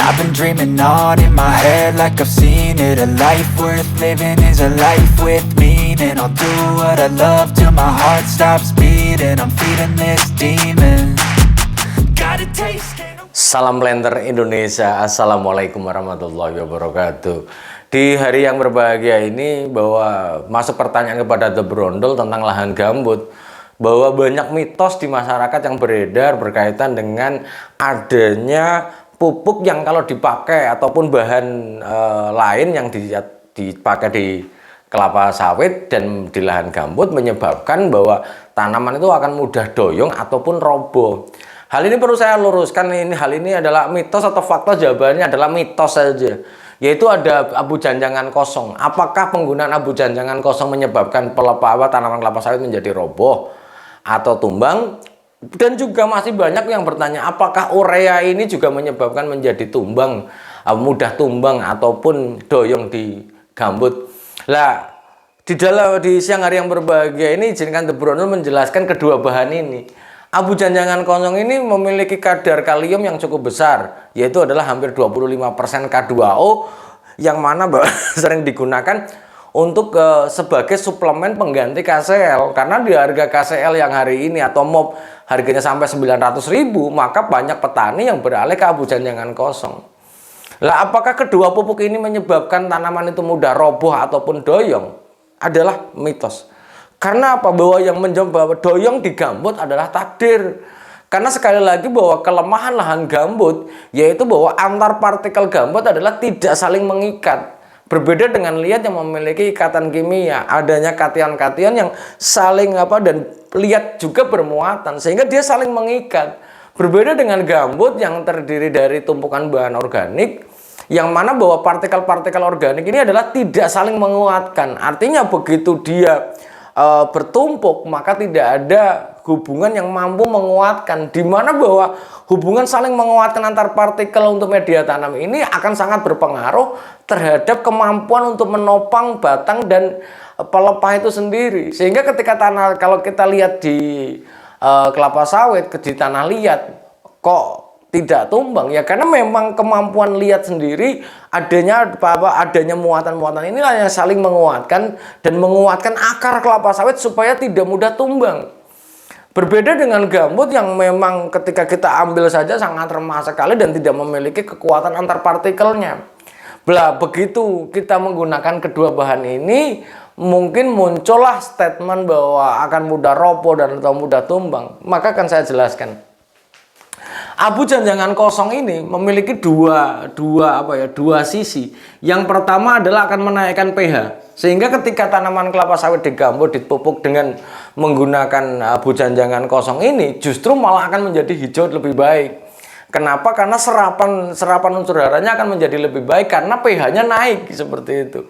I've been dreaming on in my head like I've seen it. A life worth living is a life with meaning. I'll do what I love till my heart stops beating. I'm feeding this demon. Got a taste. Salam Planter Indonesia, Assalamualaikum warahmatullahi wabarakatuh. Di hari yang berbahagia ini, bahwa masuk pertanyaan kepada The Brondol tentang lahan gambut, bahwa banyak mitos di masyarakat yang beredar berkaitan dengan adanya pupuk yang kalau dipakai ataupun bahan lain yang dipakai di kelapa sawit dan di lahan gambut menyebabkan bahwa tanaman itu akan mudah doyong ataupun roboh. Hal ini perlu saya luruskan, hal ini adalah mitos atau fakta? Jawabannya adalah mitos saja, yaitu ada abu janjangan kosong. Apakah penggunaan abu janjangan kosong menyebabkan tanaman kelapa sawit menjadi roboh atau tumbang? Dan juga masih banyak yang bertanya, apakah urea ini juga menyebabkan menjadi tumbang, mudah tumbang ataupun doyong di gambut? Lah, di siang hari yang berbahagia ini, izinkan The Brondol menjelaskan kedua bahan ini. Abu janjangan kosong ini memiliki kadar kalium yang cukup besar, yaitu adalah hampir 25% K2O, yang mana sering digunakan untuk sebagai suplemen pengganti KCl. Karena di harga KCl yang hari ini atau MOP harganya sampai 900.000, maka banyak petani yang beralih ke abu janjangan kosong. Lah, apakah kedua pupuk ini menyebabkan tanaman itu mudah roboh ataupun doyong? Adalah mitos. Karena apa? Bahwa yang menjawab doyong di gambut adalah takdir. Karena sekali lagi bahwa kelemahan lahan gambut yaitu bahwa antar partikel gambut adalah tidak saling mengikat. Berbeda dengan liat yang memiliki ikatan kimia, adanya kation-kation yang saling dan liat juga bermuatan sehingga dia saling mengikat. Berbeda dengan gambut yang terdiri dari tumpukan bahan organik, yang mana bahwa partikel-partikel organik ini adalah tidak saling menguatkan. Artinya begitu dia bertumpuk, maka tidak ada hubungan yang mampu menguatkan, di mana bahwa hubungan saling menguatkan antar partikel untuk media tanam ini akan sangat berpengaruh terhadap kemampuan untuk menopang batang dan pelepah itu sendiri. Sehingga ketika kalau kita lihat di kelapa sawit, di tanah liat kok tidak tumbang, ya karena memang kemampuan liat sendiri adanya muatan-muatan inilah yang saling menguatkan dan menguatkan akar kelapa sawit supaya tidak mudah tumbang. Berbeda dengan gambut yang memang ketika kita ambil saja sangat remah sekali dan tidak memiliki kekuatan antar partikelnya. Begitu kita menggunakan kedua bahan ini, mungkin muncullah statement bahwa akan mudah roboh dan atau mudah tumbang. Maka akan saya jelaskan. Abu janjangan kosong ini memiliki dua sisi. Yang pertama adalah akan menaikkan pH. Sehingga ketika tanaman kelapa sawit di gambut dipupuk dengan menggunakan abu janjangan kosong ini, justru malah akan menjadi hijau lebih baik. Kenapa? Karena serapan unsur haranya akan menjadi lebih baik karena pH-nya naik seperti itu.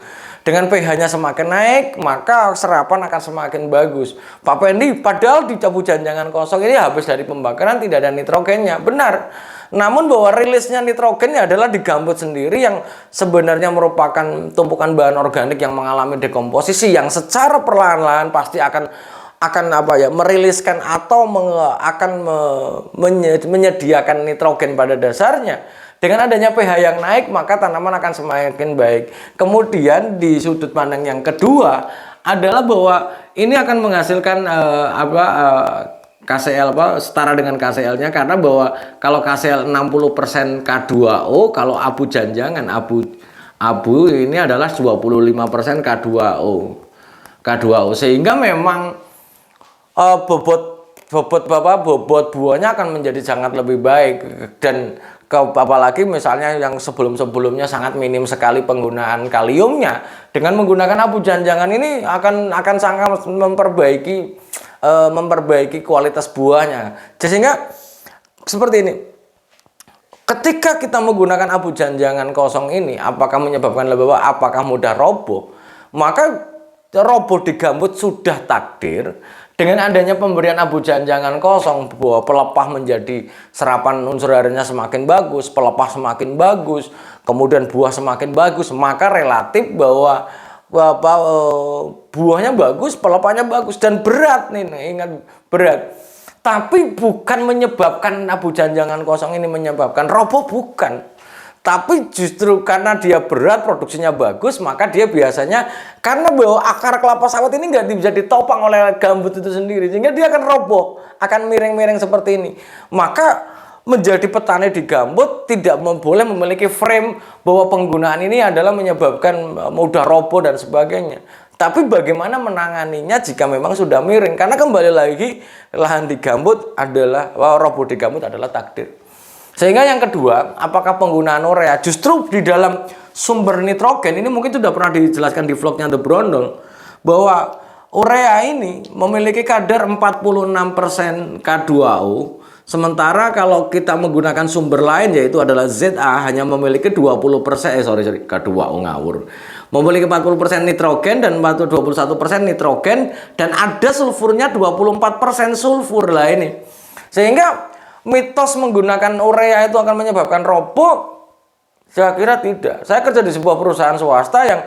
Dengan pH-nya semakin naik, maka serapan akan semakin bagus. Pak Pendi, padahal di abu janjangan kosong ini habis dari pembakaran tidak ada nitrogennya. Benar. Namun bahwa rilisnya nitrogennya adalah di gambut sendiri yang sebenarnya merupakan tumpukan bahan organik yang mengalami dekomposisi yang secara perlahan-lahan pasti akan meriliskan atau menyediakan nitrogen pada dasarnya. Dengan adanya pH yang naik, maka tanaman akan semakin baik. Kemudian di sudut pandang yang kedua adalah bahwa ini akan menghasilkan KCl setara dengan KCl-nya, karena bahwa kalau KCl 60% K2O, kalau abu janjangan abu ini adalah 25% K2O, sehingga memang bobot buahnya akan menjadi sangat lebih baik. Dan apalagi misalnya yang sebelumnya sangat minim sekali penggunaan kaliumnya, dengan menggunakan abu janjangan ini akan sangat memperbaiki kualitas buahnya. Sehingga seperti ini, ketika kita menggunakan abu janjangan kosong ini, apakah menyebabkan apakah mudah roboh? Maka roboh di gambut sudah takdir. Dengan adanya pemberian abu janjangan kosong, bahwa pelepah menjadi serapan unsur harinya semakin bagus, pelepah semakin bagus, kemudian buah semakin bagus, maka relatif bahwa buahnya bagus, pelepahnya bagus, dan berat nih, ingat berat. Tapi bukan menyebabkan abu janjangan kosong ini menyebabkan roboh, bukan. Tapi justru karena dia berat, produksinya bagus, maka dia biasanya karena bahwa akar kelapa sawit ini nggak bisa ditopang oleh gambut itu sendiri, sehingga dia akan roboh, akan miring-miring seperti ini. Maka menjadi petani di gambut tidak boleh memiliki frame bahwa penggunaan ini adalah menyebabkan mudah roboh dan sebagainya. Tapi bagaimana menanganinya jika memang sudah miring? Karena kembali lagi lahan di gambut adalah roboh di gambut adalah takdir. Sehingga yang kedua, apakah penggunaan urea justru di dalam sumber nitrogen ini mungkin sudah pernah dijelaskan di vlognya The Brondol bahwa urea ini memiliki kadar 46% K2O, sementara kalau kita menggunakan sumber lain yaitu adalah ZA hanya memiliki 20%, K2O ngawur. Memiliki 40% nitrogen dan 21% nitrogen dan ada sulfurnya 24% sulfur lah ini. Sehingga mitos menggunakan urea itu akan menyebabkan roboh, saya kira tidak. Saya kerja di sebuah perusahaan swasta yang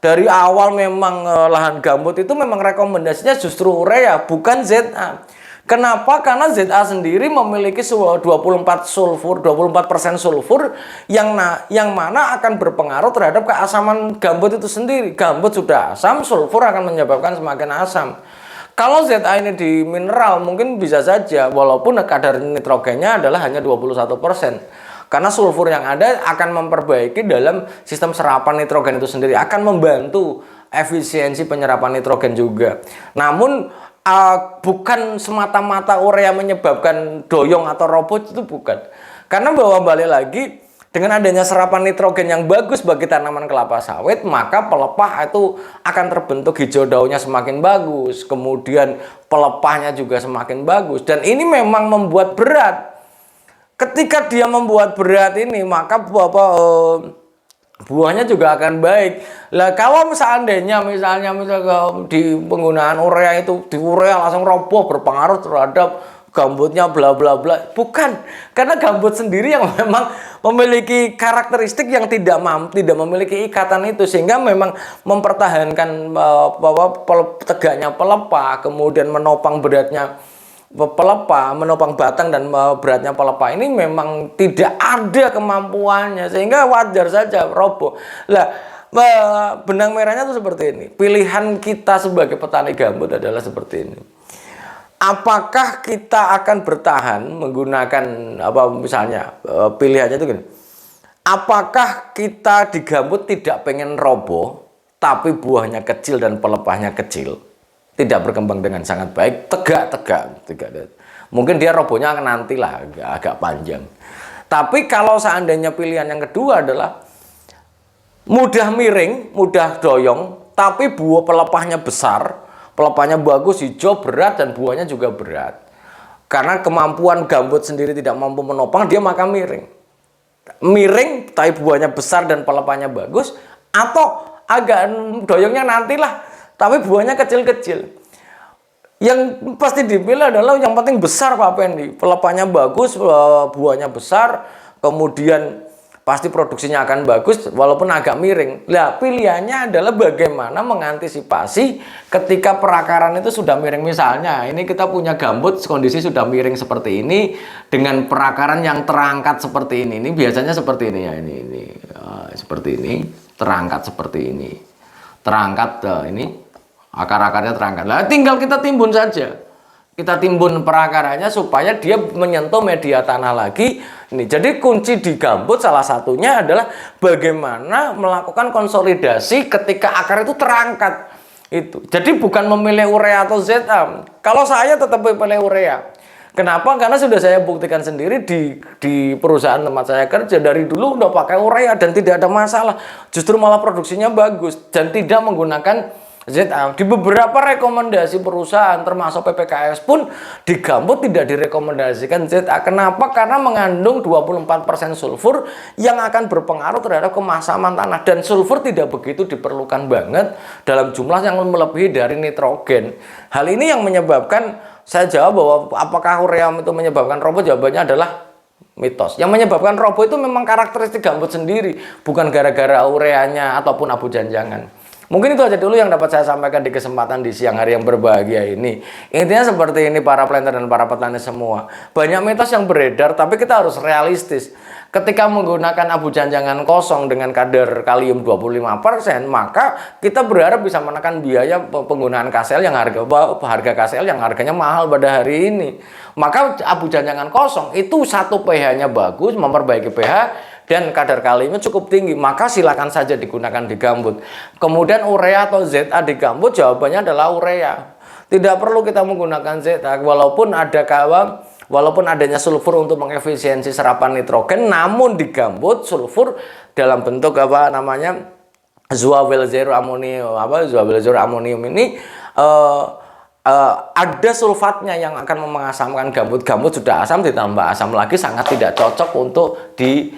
dari awal memang lahan gambut itu memang rekomendasinya justru urea, bukan ZA. Kenapa? Karena ZA sendiri memiliki 24% sulfur yang mana akan berpengaruh terhadap keasaman gambut itu sendiri. Gambut sudah asam, sulfur akan menyebabkan semakin asam. Kalau ZA ini di mineral mungkin bisa saja, walaupun kadar nitrogennya adalah hanya 21%. Karena sulfur yang ada akan memperbaiki dalam sistem serapan nitrogen itu sendiri, akan membantu efisiensi penyerapan nitrogen juga. Namun bukan semata-mata urea menyebabkan doyong atau roboh, itu bukan. Karena bahwa balik lagi, dengan adanya serapan nitrogen yang bagus bagi tanaman kelapa sawit, maka pelepah itu akan terbentuk, hijau daunnya semakin bagus, kemudian pelepahnya juga semakin bagus. Dan ini memang membuat berat. Ketika dia membuat berat ini, maka buahnya juga akan baik. Lah kalau misalnya di penggunaan urea itu, di urea langsung roboh, berpengaruh terhadap gambutnya bla bla bla, bukan, karena gambut sendiri yang memang memiliki karakteristik yang tidak memiliki ikatan itu, sehingga memang mempertahankan tegaknya pelepah, kemudian menopang beratnya pelepah, menopang batang dan beratnya pelepah ini memang tidak ada kemampuannya, sehingga wajar saja roboh. Lah benang merahnya itu seperti ini. Pilihan kita sebagai petani gambut adalah seperti ini. Apakah kita akan bertahan menggunakan misalnya pilihannya itu gini. Apakah kita di gambut tidak pengen roboh tapi buahnya kecil dan pelepahnya kecil, tidak berkembang dengan sangat baik, tegak. Mungkin dia robohnya akan nantilah agak panjang. Tapi kalau seandainya pilihan yang kedua adalah mudah miring, mudah doyong, tapi buah pelepahnya besar, pelepahnya bagus, hijau, berat, dan buahnya juga berat. Karena kemampuan gambut sendiri tidak mampu menopang, dia maka miring. Miring, tapi buahnya besar dan pelepahnya bagus. Atau agak doyongnya nantilah, tapi buahnya kecil-kecil. Yang pasti dipilih adalah yang penting besar Pak Pendi. Pelepahnya bagus, buahnya besar, kemudian pasti produksinya akan bagus walaupun agak miring. Nah, pilihannya adalah bagaimana mengantisipasi ketika perakaran itu sudah miring. Misalnya, ini kita punya gambut kondisi sudah miring seperti ini dengan perakaran yang terangkat seperti ini. Ini biasanya seperti ini ya, ini seperti ini, terangkat seperti ini. Terangkat ini akar-akarnya terangkat. Nah, tinggal kita timbun saja. Kita timbun perakarannya supaya dia menyentuh media tanah lagi. Ini jadi kunci di gambut salah satunya adalah bagaimana melakukan konsolidasi ketika akar itu terangkat. Itu. Jadi bukan memilih urea atau ZA. Kalau saya tetap memilih urea. Kenapa? Karena sudah saya buktikan sendiri di perusahaan tempat saya kerja, dari dulu udah pakai urea dan tidak ada masalah. Justru malah produksinya bagus dan tidak menggunakan ZA. Di beberapa rekomendasi perusahaan termasuk PPKS pun di gambut tidak direkomendasikan ZA. Kenapa? Karena mengandung 24% sulfur yang akan berpengaruh terhadap kemasaman tanah, dan sulfur tidak begitu diperlukan banget dalam jumlah yang melebihi dari nitrogen. Hal ini yang menyebabkan saya jawab bahwa apakah urea itu menyebabkan roboh, jawabannya adalah mitos. Yang menyebabkan roboh itu memang karakteristik gambut sendiri, bukan gara-gara ureanya ataupun abu janjangan. Mungkin itu aja dulu yang dapat saya sampaikan di kesempatan di siang hari yang berbahagia ini. Intinya seperti ini para planter dan para petani semua. Banyak mitos yang beredar, tapi kita harus realistis. Ketika menggunakan abu janjangan kosong dengan kadar kalium 25%, maka kita berharap bisa menekan biaya penggunaan KCL yang harga KCL yang harganya mahal pada hari ini. Maka abu janjangan kosong itu satu pH-nya bagus, memperbaiki pH dan kadar kaliumnya cukup tinggi, maka silakan saja digunakan di gambut. Kemudian urea atau ZA di gambut, jawabannya adalah urea. Tidak perlu kita menggunakan ZA, walaupun adanya sulfur untuk mengefisiensi serapan nitrogen, namun di gambut sulfur dalam bentuk zoavel zero amonium ini ada sulfatnya yang akan mengasamkan gambut. Gambut sudah asam, ditambah asam lagi sangat tidak cocok untuk di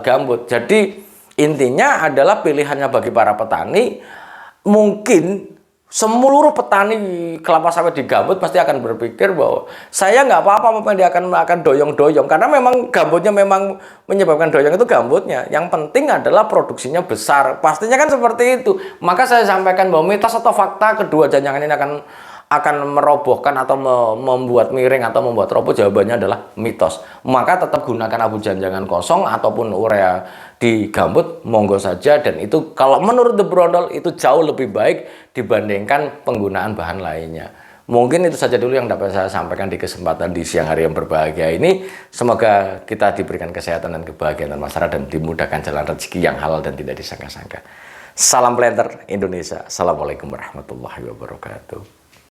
gambut. Jadi intinya adalah pilihannya bagi para petani. Mungkin seluruh petani kelapa sawit di gambut pasti akan berpikir bahwa saya nggak apa-apa, dia akan doyong-doyong, karena memang gambutnya memang menyebabkan doyong itu gambutnya. Yang penting adalah produksinya besar, pastinya kan seperti itu. Maka saya sampaikan bahwa mitos atau fakta kedua janjangan ini akan merobohkan atau membuat miring atau membuat roboh, jawabannya adalah mitos. Maka tetap gunakan abu janjangan kosong ataupun urea di gambut, monggo saja. Dan itu kalau menurut The Brondol itu jauh lebih baik dibandingkan penggunaan bahan lainnya. Mungkin itu saja dulu yang dapat saya sampaikan di kesempatan di siang hari yang berbahagia ini. Semoga kita diberikan kesehatan dan kebahagiaan masyarakat dan dimudahkan jalan rezeki yang halal dan tidak disangka-sangka. Salam planter Indonesia. Assalamualaikum warahmatullahi wabarakatuh.